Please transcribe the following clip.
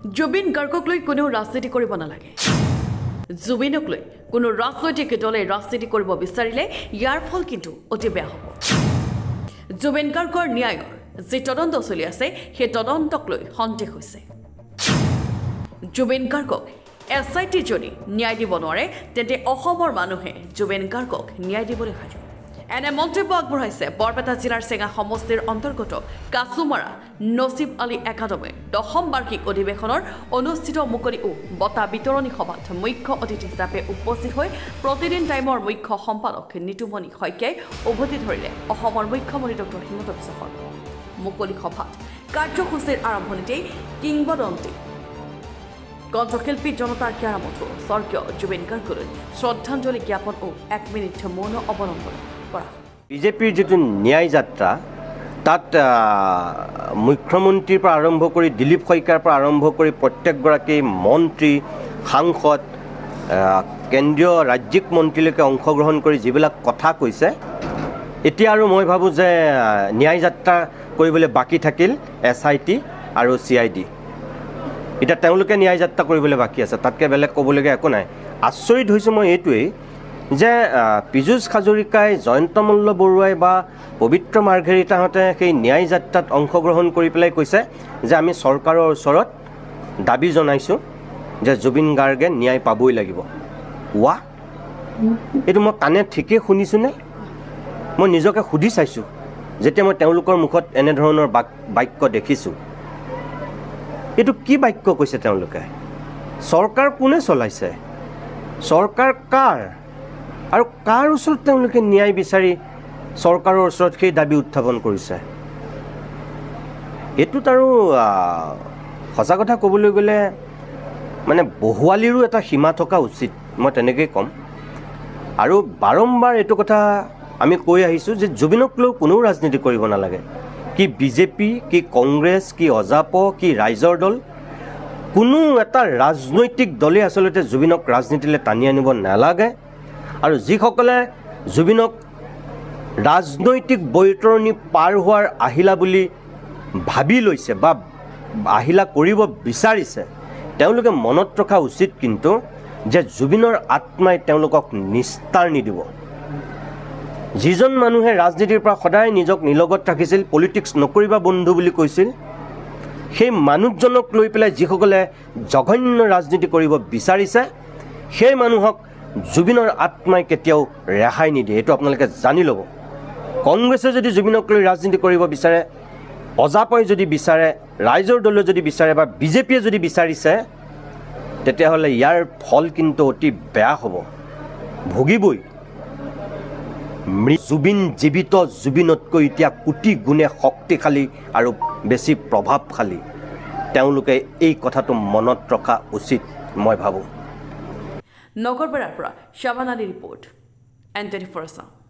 জুবিন গাৰ্গক লৈ কোনো ৰাজনীতি কৰিব নালাগে জুবিনক লৈ কোনো ৰাজনৈতিক দলে ৰাজনীতি কৰিব বিচাৰিলে ইয়াৰ ফল কিন্তু অতি বেয়া হ'ব জুবিন গাৰ্গৰ ন্যায়ৰ যে তদন্ত চলি আছে সেই তদন্তক লৈ সন্দেহ হৈছে জুবিন গাৰ্গক SIT যদি ন্যায় দিব নোৱাৰে তেন্তে অসমৰ মানুহে জুবিন গাৰ্গক ন্যায় দিবলৈ সাজু এনে মন্তব্য আগবঢ়াইছে বৰপেটা জিলাৰ চেঙা সমষ্টিৰ অন্তৰ্গত কাছুমাৰা নচিব আলী একাডেমীৰ 10ম বাৰ্ষিক অধিৱেশনৰ অনুষ্ঠিত মুকলি বঁটা বিতৰণী সভাত মুখ্য অতিথি হিচাপে উপস্থিত হৈ প্ৰতিদিন টাইমৰ মুখ্য সম্পাদক নিতুমণি শইকীয়াই উভতি ধৰিলে অসমৰ মুখ্যমন্ত্ৰী ডক্টৰ হিমন্ত বিশ্ব শৰ্মা মুকলি সভাত কাৰ্যসূচীৰ আৰম্ভণিতেই কিংবদন্তি কণ্ঠশিল্পী জনতাৰ কেৰামঠো স্বৰ্গীয় জুবিন গাৰ্গলৈ শ্ৰদ্ধাঞ্জলি জ্ঞাপন 1 মিনিট মৌন অৱলম্বন কৰা বিজেপিৰ যেটো ন্যায় যাত্ৰা তাত মুখ্যমন্ত্ৰীৰ পৰা আৰম্ভ কৰি দিলীপ শইকীয়াৰ পৰা আৰম্ভ কৰি প্ৰত্যেকগৰাকী মন্ত্ৰী সাংসদ কেন্দ্ৰীয় ৰাজ্যিক মন্ত্ৰীলৈকে অংশগ্ৰহণ কৰি যিবিলাক কথা কৈছে এতিয়া আৰু মই ভাবো যে ন্যায় যাত্ৰা কৰিবলৈ বাকি থাকিল SIT আৰু CID এটা তেওঁলোকে ন্যায় যাত্ৰা কৰিবলৈ বাকি আছে তাতকে বেলেগ ক'বলগীয়া একো নাই আচৰিত হৈছোঁ মই এইটোৱেই যে পীযুষ হাজৰিকাই জয়ন্ত মল্ল বৰুৱাই বা পবিত্ৰ মাৰ্ঘেৰিটাহঁতে সেই ন্যায় যাত্ৰাত অংশগ্ৰহণ কৰি পেলাই কৈছে যে আমি চৰকাৰৰ ওচৰত দাবী জনাইছোঁ যে জুবিন গাৰ্গে ন্যায় পাবই লাগিব ৱা এইটো মই কাণে ঠিকেই শুনিছোঁনে মই নিজকে সুধি চাইছোঁ যেতিয়া মই তেওঁলোকৰ মুখত এনেধৰণৰ বাক্য দেখিছোঁ এইটো কি বাক্য কৈছে তেওঁলোকে চৰকাৰ কোনে চলাইছে চৰকাৰ কাৰ আৰু কাৰ ওচৰত তেওঁলোকে ন্যায় বিচাৰি চৰকাৰৰ ওচৰত সেই দাবী উত্থাপন কৰিছে এইটোত আৰু সঁচা কথা ক'বলৈ গ'লে মানে বহুৱালিৰো এটা সীমা থকা উচিত মই তেনেকৈ ক'ম আৰু বাৰম্বাৰ এইটো কথা আমি কৈ আহিছোঁ যে জুবিনক লৈ কোনো ৰাজনীতি কৰিব নালাগে কি বিজেপি কি কংগ্ৰেছ কি অজাপ কি ৰাইজৰ দল কোনো এটা ৰাজনৈতিক দলে আচলতে জুবিনক ৰাজনীতিলৈ টানি আনিব নালাগে আৰু যিসকলে জুবিনক ৰাজনৈতিক বৈতৰণি পাৰ হোৱাৰ আহিলা বুলি ভাবি লৈছে বা আহিলা কৰিব বিচাৰিছে তেওঁলোকে মনত ৰখা উচিত কিন্তু যে জুবিনৰ আত্মাই তেওঁলোকক নিস্তাৰ নিদিব যিজন মানুহে ৰাজনীতিৰ পৰা সদায় নিজক নিলগত ৰাখিছিল পলিটিক্স নকৰিবা বন্ধু বুলি কৈছিল সেই মানুহজনক লৈ পেলাই যিসকলে জঘন্য ৰাজনীতি কৰিব বিচাৰিছে সেই মানুহক জুবিনৰ আত্মাই কেতিয়াও ৰেহাই নিদিয়ে এইটো আপোনালোকে জানি ল'ব কংগ্ৰেছে যদি জুবিনক লৈ ৰাজনীতি কৰিব বিচাৰে অজাপই যদি বিচাৰে ৰাইজৰ দলে যদি বিচাৰে বা বিজেপিয়ে যদি বিচাৰিছে তেতিয়াহ'লে ইয়াৰ ফল কিন্তু অতি বেয়া হ'ব ভুগিবই জুবিন জীৱিত জুবিনতকৈ এতিয়া কোটি গুণে শক্তিশালী আৰু বেছি প্ৰভাৱশালী তেওঁলোকে এই কথাটো মনত ৰখা উচিত মই ভাবোঁ নগৰপাৰাৰ পৰা শ্যামন আলী ৰিপৰ্ট N24